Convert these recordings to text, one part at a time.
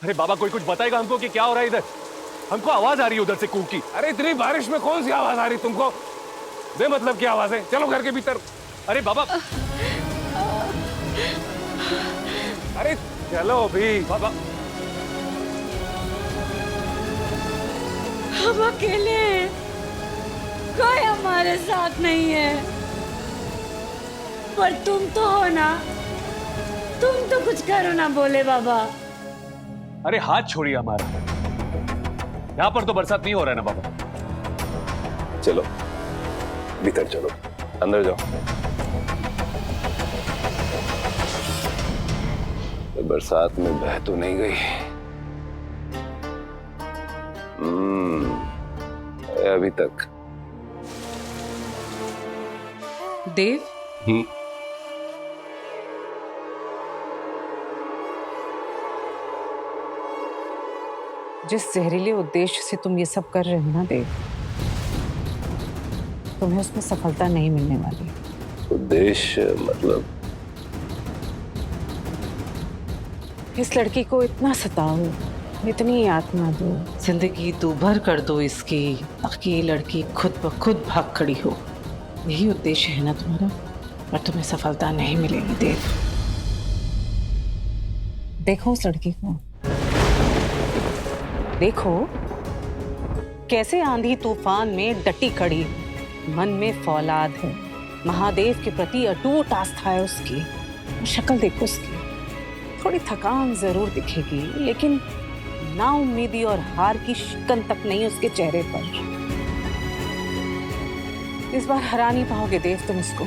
अरे बाबा, कोई कुछ बताएगा हमको कि क्या हो रहा है इधर? हमको आवाज आ रही है उधर से कूक की। अरे इतनी बारिश में कौन सी आवाज आ रही तुमको? बेमतलब की आवाज है, चलो घर के भीतर। अरे बाबा, अरे चलो भी बाबा। हम अकेले हैं, कोई हमारे साथ नहीं है। पर तुम तो हो ना, तुम तो कुछ करो ना बोले बाबा। अरे हाथ छोड़िए हमारा, यहाँ पर तो बरसात नहीं हो रहा है ना बाबा। चलो भीतर चलो, अंदर जाओ। तो बरसात में बह तो नहीं गई? अभी तक। देव, जिस जहरीले उद्देश्य से तुम ये सब कर रहे हो ना देव, तुम्हें उसमें सफलता नहीं मिलने वाली। उद्देश्य मतलब? इस लड़की को इतना सताओ, इतनी यातना दो, जिंदगी दूभर कर दो इसकी, ताकि ये लड़की खुद ब खुद भाग खड़ी हो। यही उद्देश्य है ना तुम्हारा, पर तुम्हें सफलता नहीं मिलेगी देव। देखो उस लड़की को, देखो कैसे आंधी तूफान में डटी खड़ी, मन में फौलाद है, महादेव के प्रति अटूट आस्था है उसकी। शक्ल देखो उसकी, थोड़ी थकान जरूर दिखेगी, लेकिन ना उम्मीदी और हार की शिकन तक नहीं उसके चेहरे पर। इस बार हरा नहीं पाओगे देव तुम उसको।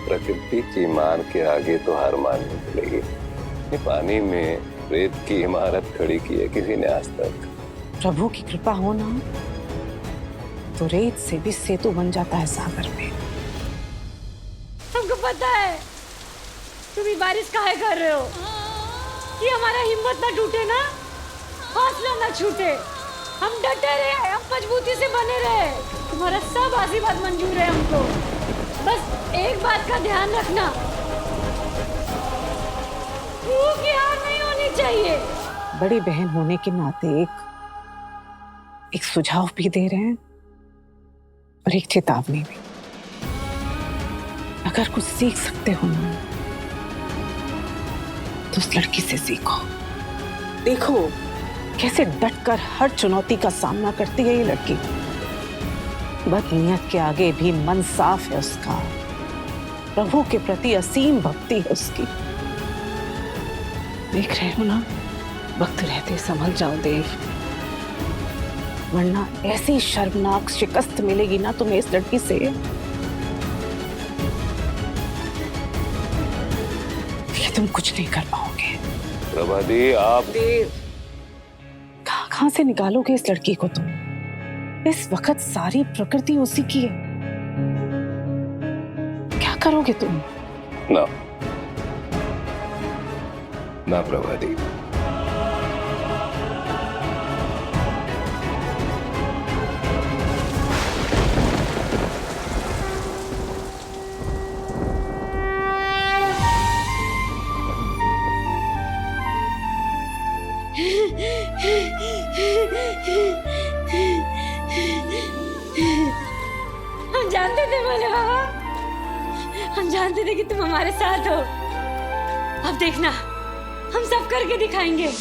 प्रकृति की मान के आगे तो हार माननी पड़ेगी। ये पानी में रेत की इमारत खड़ी की है किसी ने आज तक? प्रभु की कृपा हो ना, तो रेत से भी सेतु बन जाता है सागर में। हमको पता है तुम ये बारिश काहे कर रहे हो, कि हमारा हिम्मत ना टूटे ना, हौसला ना छूटे। हम डटे रहे, हम मजबूती से बने रहे। तुम्हारा सब आशीर्वाद मंजूर है हमको। बस एक बात का ध्यान रखना, भूख की हार नहीं होनी चाहिए। बड़ी बहन होने के नाते एक सुझाव भी दे रहे हैं और एक चेतावनी भी। अगर कुछ सीख सकते हो ना, तो उस लड़की से सीखो। देखो कैसे डटकर हर चुनौती का सामना करती है ये लड़की। बदनीयत के आगे भी मन साफ है उसका, प्रभु के प्रति असीम भक्ति है उसकी। देख रहे हो ना, वक्त रहते संभल जाओ देव, वरना ऐसी शर्मनाक शिकस्त मिलेगी ना तुम्हें इस लड़की से कि तुम कुछ नहीं कर पाओगे। प्रभादी आप देव, कहां से निकालोगे इस लड़की को तुम? इस वक्त सारी प्रकृति उसी की है। क्या करोगे तुम? ना ना प्रभादी, हम जानते थे बोले बाबा, हम जानते थे कि तुम हमारे साथ हो। अब देखना, हम सब करके दिखाएंगे।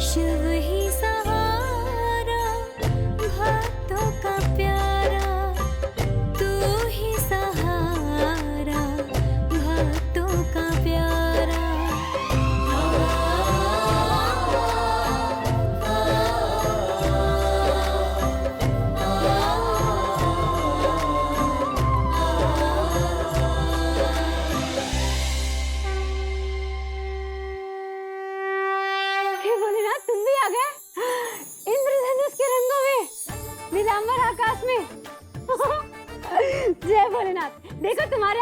शिव ही सहारा भक्त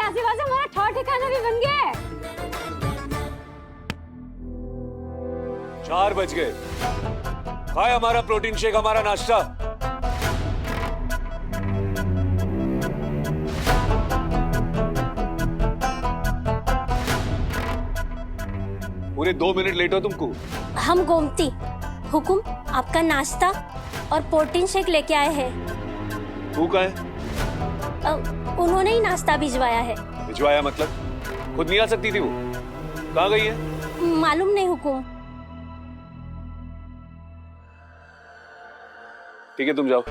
ऐसे वैसे हमारा ठौर ठिकाना भी बन गया है। 4 बज गए। खाए हमारा प्रोटीन शेक, हमारा नाश्ता। पूरे 2 मिनट लेट हो तुमको। हम गोमती हुकुम आपका नाश्ता और प्रोटीन शेक लेके आए हैं। तू कहाँ है? उन्होंने ही नाश्ता भिजवाया है। भिजवाया मतलब? खुद नहीं आ सकती थी वो? कहाँ गई है? मालूम नहीं हुकुम। ठीक है, तुम जाओ।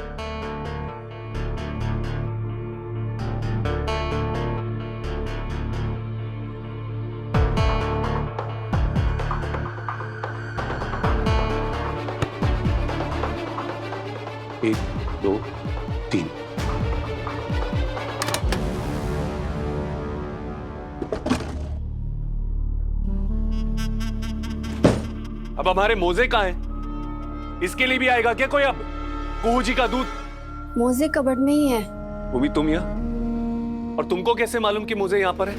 एक, 2, 3। अब हमारे मोजे कहाँ हैं? इसके लिए भी आएगा क्या कोई अब? कुहू जी का दूध। मोजे कबर्ड में ही है। वो भी तुम यहाँ? और तुमको कैसे मालूम कि मोजे यहाँ पर है?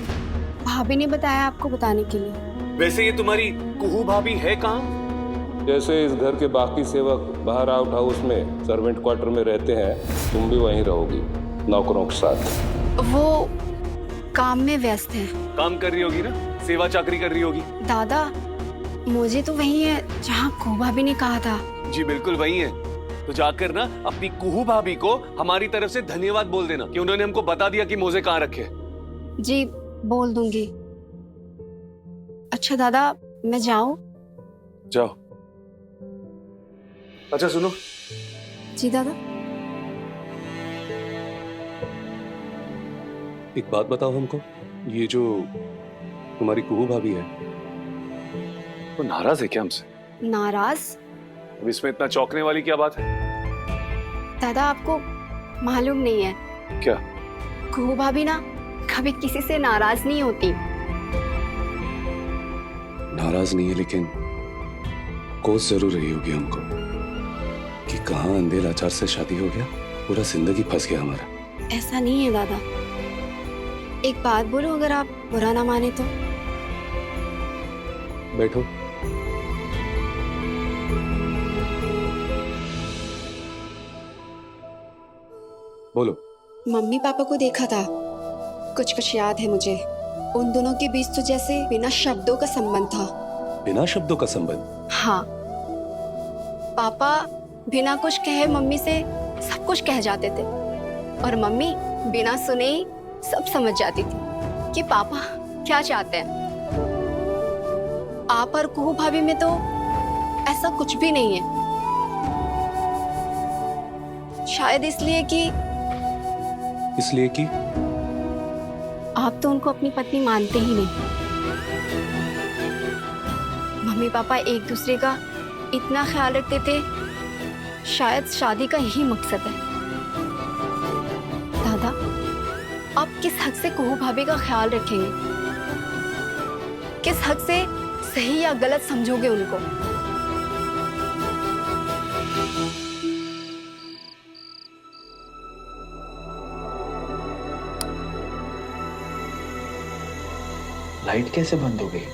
भाभी ने बताया आपको बताने के लिए। वैसे ये तुम्हारी कुहू भाभी है कहाँ? जैसे इस घर के बाकी सेवक बाहर आउट हाउस में सर्वेंट क्वार्टर में रहते हैं, तुम भी वहीं रहोगी नौकरों के साथ। वो काम में व्यस्त है। काम कर रही होगी ना, सेवा चाकरी कर रही होगी। दादा मुझे तो वही है जहाँ को भाभी ने कहा था। जी बिल्कुल वही है। तो जाकर ना अपनी कुहू भाभी को हमारी तरफ से धन्यवाद बोल देना कि उन्होंने हमको बता दिया कि मोजे कहाँ रखे। जी बोल दूंगी। अच्छा दादा मैं जाऊं? जाओ। अच्छा सुनो, जी दादा। एक बात बताओ हमको, ये जो तुम्हारी कुहू भाभी है वो नाराज है क्या हमसे? नाराज? अब इसमें इतना चौंकने वाली क्या बात है? दादा आपको मालूम नहीं है क्या? कुहू भाभी ना कभी किसी से नाराज नहीं होती। नाराज नहीं है, लेकिन कोस जरूर रही होगी हमको कि कहाँ अंधे लाचार से शादी हो गया, पूरा जिंदगी फंस गया हमारा। ऐसा नहीं है दादा। एक बात बोलो, अगर आप बुरा ना माने तो। बैठो। बोलो। मम्मी पापा को देखा था, कुछ कुछ याद है मुझे। उन दोनों के बीच तो जैसे बिना शब्दों का संबंध था। बिना शब्दों का संबंध? हाँ, पापा बिना कुछ कहे मम्मी से सब कुछ कह जाते थे और मम्मी बिना सुने ही सब समझ जाती थी कि पापा क्या चाहते हैं। आप और कुहू भाभी में तो ऐसा कुछ भी नहीं है। शायद इसलिए कि आप तो उनको अपनी पत्नी मानते ही नहीं। मम्मी पापा एक दूसरे का इतना ख्याल रखते थे, शायद शादी का यही मकसद है। दादा आप किस हक से कुहू भाभी का ख्याल रखेंगे? किस हक से सही या गलत समझोगे उनको? लाइट कैसे बंद हो गई?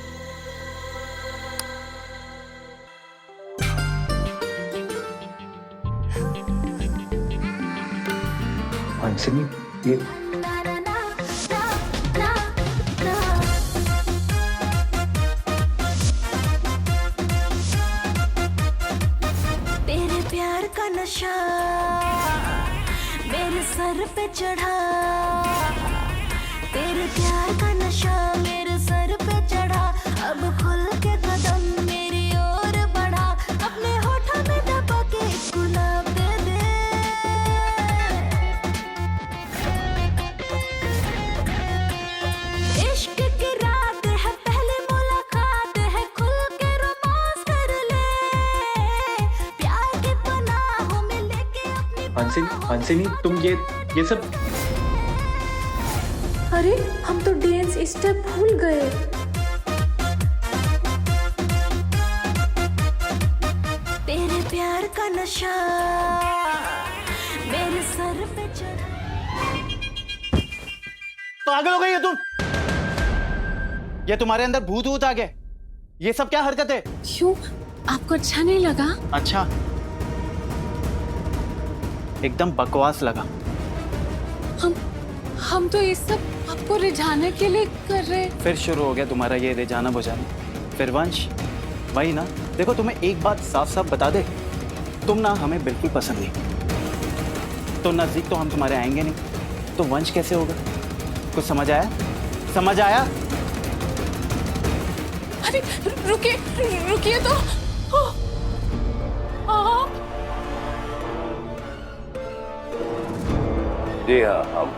हंसनी, ये तेरे प्यार का नशा मेरे सर पे चढ़ा, तेरे प्यार का नशा मेरे सर पे चढ़ा। अब खुल के कदम मेरी ओर बढ़ा, अपने होठों में दबा के गुलाब दे दे। इश्क की रात है, पहली मुलाकात है, खुल के रोमांस कर ले। प्यार की पनाहों में लेके अपनी हंसिनी तुम ये सब। अरे हम तो डांस स्टेप भूल गए। तेरे प्यार का नशा मेरे सर पे चढ़ा। पागल हो गई है तुम? ये तुम्हारे अंदर भूत वूत आ गए? ये सब क्या हरकत है? क्यों, आपको अच्छा नहीं लगा? अच्छा, एकदम बकवास लगा। हम तो ये सब आपको रिझाने के लिए कर रहे। फिर शुरू हो गया तुम्हारा ये रिझाना बुझाना। फिर वंश, वही ना। देखो, तुम्हें एक बात साफ साफ बता दे, तुम ना हमें बिल्कुल पसंद नहीं। तो नजदीक तो हम तुम्हारे आएंगे नहीं, तो वंश कैसे होगा? कुछ समझ आया? समझ आया? अरे रुकिए तो। आप जी हाँ, हम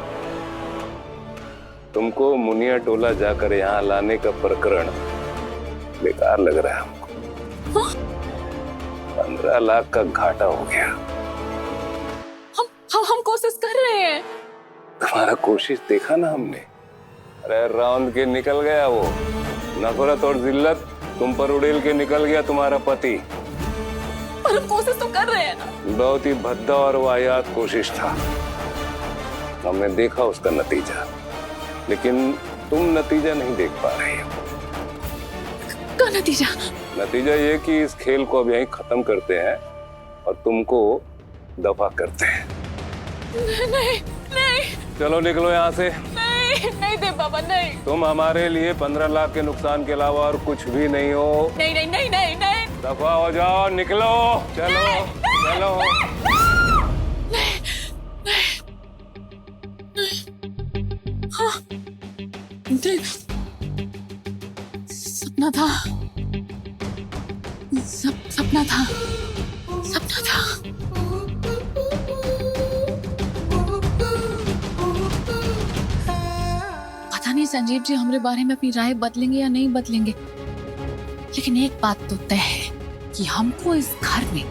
तुमको मुनिया टोला जाकर यहाँ लाने का प्रकरण बेकार लग रहा है हमको। 15 लाख का घाटा हो गया। हम कोशिश कर रहे हैं। तुम्हारा कोशिश देखा ना हमने। अरे राउंड के निकल गया वो। नफरत और जिल्लत तुम पर उड़ेल के निकल गया तुम्हारा पति। पर हम कोशिश तो कर रहे हैं ना। बहुत ही भद्दा और वाहियात कोशिश था, हमने देखा उसका नतीजा, लेकिन तुम नतीजा नहीं देख पा रही हो। क्या नतीजा? नतीजा ये कि इस खेल को अब यहीं खत्म करते हैं और तुमको दफा करते हैं। नहीं नहीं चलो निकलो यहाँ से। नहीं दे बाबा, नहीं। तुम हमारे लिए 15 लाख के नुकसान के अलावा और कुछ भी नहीं हो। नहीं नहीं नहीं नहीं नहीं। दफा हो जाओ, निकलो। चलो चलो। हाँ, देख, सपना था। सपना था। सपना था। पता नहीं संजीव जी हमारे बारे में अपनी राय बदलेंगे या नहीं बदलेंगे, लेकिन एक बात तो तय है कि हमको इस घर में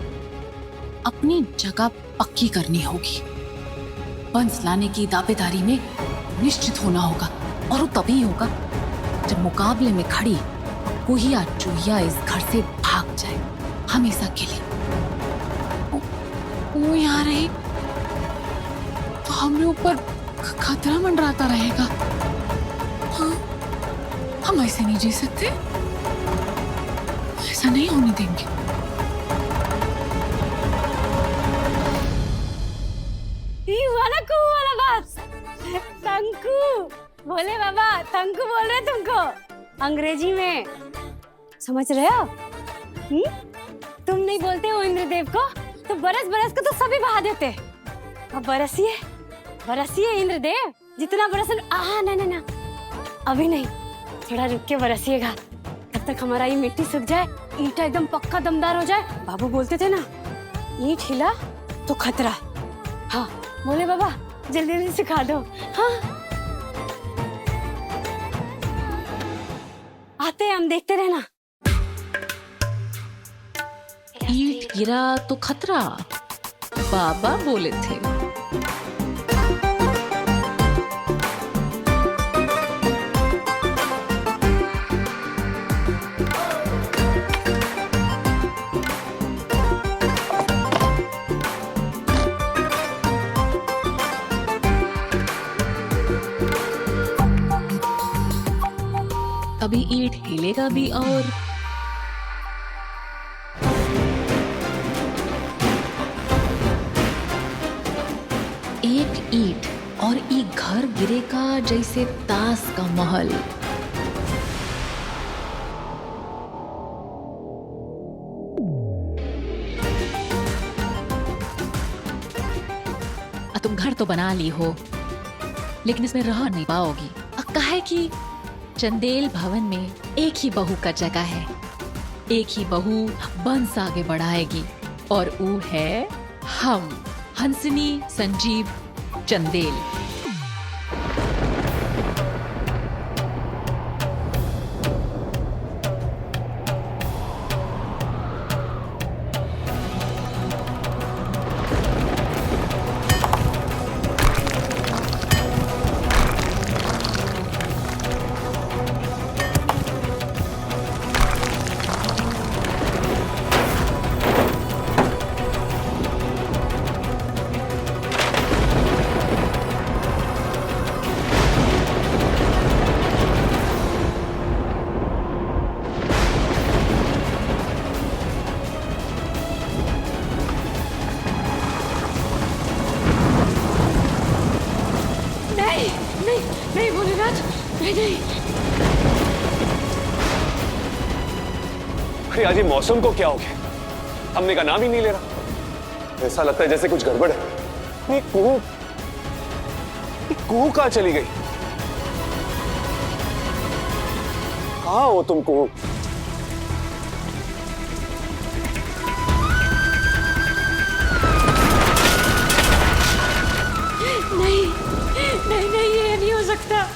अपनी जगह पक्की करनी होगी। वंश लाने की दावेदारी में निश्चित होना होगा, और वो तभी होगा जब मुकाबले में खड़ी कुहिया चूहिया इस घर से भाग जाए हमेशा के लिए। वो यहाँ रही तो हमारे ऊपर खतरा मंडराता रहेगा। हाँ, हम ऐसे नहीं जी सकते, ऐसा नहीं होने देंगे। वाला बात। तंकू बोले बाबा, तंकू बोल रहे तुमको अंग्रेजी में, समझ रहे हो? तुम नहीं बोलते हो इंद्रदेव को, तो बरस बरस को तो सभी बहा देते। अब बरसिए बरसिए इंद्रदेव, जितना बरस। ना ना ना, अभी नहीं, थोड़ा रुक के बरसिएगा। तब तक हमारा ये मिट्टी सूख जाए, ईंटा एकदम पक्का दमदार हो जाए। बाबू बोलते थे ना, ईंट हिला तो खतरा। हाँ बोले बाबा, जल्दी जल्दी सिखा दो। हाँ आते हैं हम, देखते रहना। ईंट गिरा तो खतरा, बाबा बोले थे। अभी ईंट हिलेगा भी, और एक ईंट और ई घर गिरेगा जैसे ताश का महल। तुम घर तो बना ली हो, लेकिन इसमें रह नहीं पाओगी। काहे कि चंदेल भवन में एक ही बहू का जगह है, एक ही बहू वंश आगे बढ़ाएगी, और वो है हम, हंसनी संजीव चंदेल। नहीं। अरे आज ये मौसम को क्या हो गया? हमने का नाम ही नहीं ले रहा। ऐसा लगता है जैसे कुछ गड़बड़ है। ये कुहू कहाँ चली गई? कहाँ हो तुम कुहू? नहीं नहीं नहीं, ये नहीं हो सकता।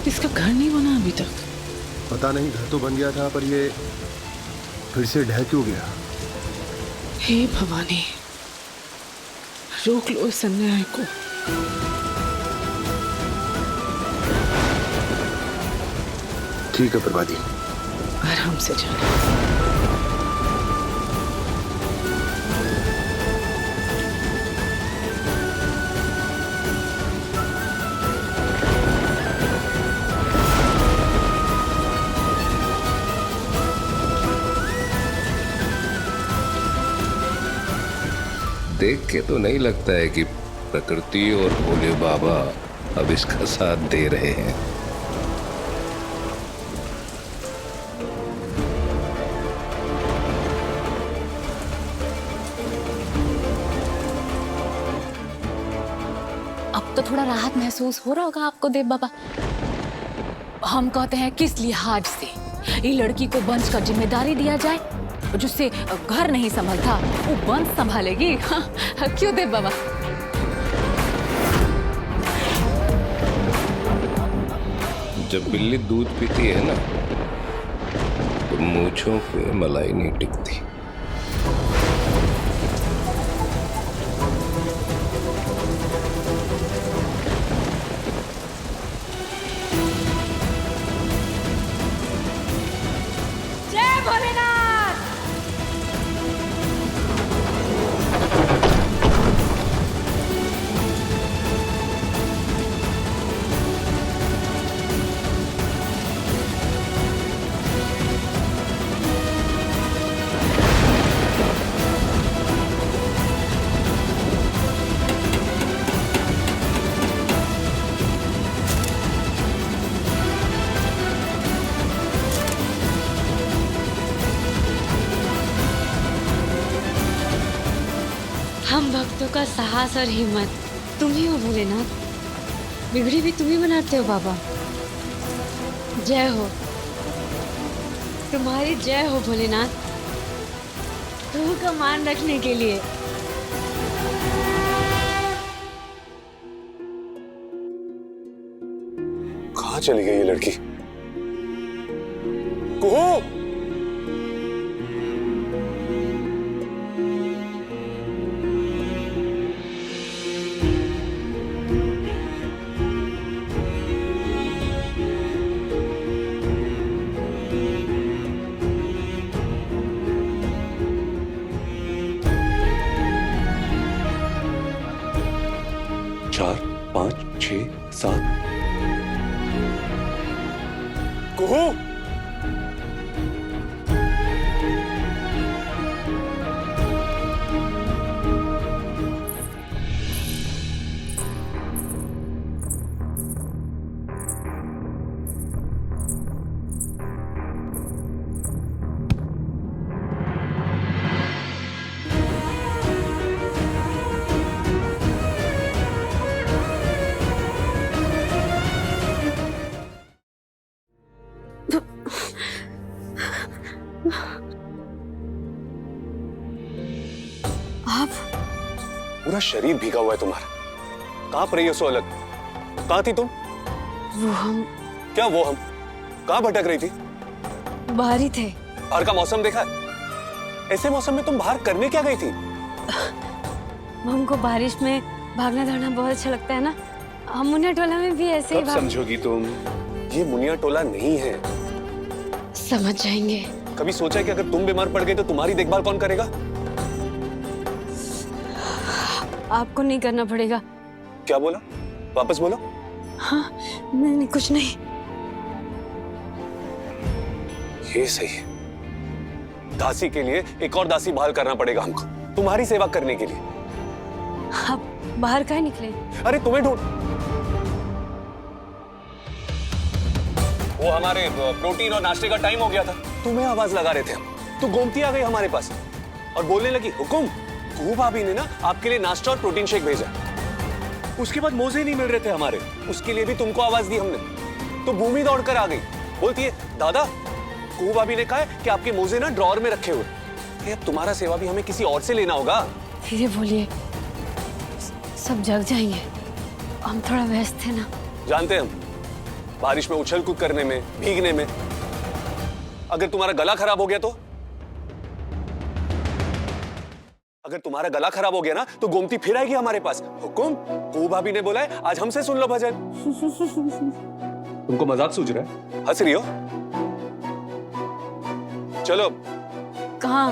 इसका घर नहीं बना अभी तक। पता नहीं, घर तो बन गया था पर ये फिर से ढह क्यों गया? हे भवानी, रोक लो इस अन्याय को। ठीक है प्रभादी, आराम से जाना। देख के तो नहीं लगता है कि प्रकृति और भोले बाबा अब इसका साथ दे रहे हैं। अब तो थोड़ा राहत महसूस हो रहा होगा आपको देव बाबा। हम कहते हैं किस लिहाज से ये लड़की को वंश का जिम्मेदारी दिया जाए, जिससे घर नहीं संभलता वो वंश संभालेगी। हाँ, क्यों देव बाबा? जब बिल्ली दूध पीती है ना तो मूंछों पे मलाई नहीं टिकती। जय भोलेनाथ। हम भक्तों का साहस और हिम्मत तुम ही हो भोलेनाथ। बिगड़ी भी तुम ही बनाते हो बाबा। जय हो, तुम्हारी जय हो भोलेनाथ, प्रभु का मान रखने के लिए। कहाँ चली गई ये लड़की? कुहू! चार, पाँच, 6, 7। कुहू! आप पूरा शरीर भीगा हुआ है तुम्हारा। कांप रही हो सो अलग। कहाँ थी तुम? वो हम क्या वो हम? कहाँ भटक रही थी? बाहर ही थे। बाहर का मौसम देखा है? ऐसे मौसम में तुम बाहर करने क्या गई थी? हमको बारिश में भागना दौड़ना बहुत अच्छा लगता है ना। हम मुनिया टोला में भी ऐसे ही कब समझोगी तुम? ये मुनिया टोला नहीं है। समझ जाएंगे। कभी सोचा है कि अगर तुम बीमार पड़ गए तो तुम्हारी देखभाल कौन करेगा? आपको नहीं करना पड़ेगा। क्या बोला? वापस बोलो। हाँ, नहीं कुछ नहीं। ये सही है। दासी के लिए एक और दासी बहाल करना पड़ेगा हमको, तुम्हारी सेवा करने के लिए। आप बाहर काहे निकले? अरे तुम्हें ढूंढ, वो हमारे प्रोटीन और नाश्ते का टाइम हो गया था, तुम्हें आवाज लगा रहे थे हम, तो गोमती आ गई हमारे पास और बोलने लगी, हुकुम, कुहू भाभी ने ना आपके लिए नाश्ता और प्रोटीन शेक भेजा। उसके बाद मोजे नहीं मिल रहे थे हमारे, उसके लिए भी तुमको आवाज दी हमने, तो भूमि दौड़ कर आ गई, बोलती है, दादा कुहू भाभी ने कहा है कि आपके मोजे ना ड्रॉअर में रखे हुए। अब तुम्हारा सेवा भी हमें किसी और से लेना होगा। धीरे बोलिए, सब जग जाएंगे, हम थोड़ा व्यस्त थे ना। जानते हैं हम, बारिश में उछल कूद करने में, भीगने में, अगर तुम्हारा गला खराब हो गया तो? अगर तुम्हारा गला खराब हो गया ना तो गोमती फिर आएगी हमारे पास, हुकुम, कुहू भाभी ने बोला है आज हमसे सुन लो भजन। तुमको मजाक सूझ रहा है? हंस रही हो? चलो। कहाँ?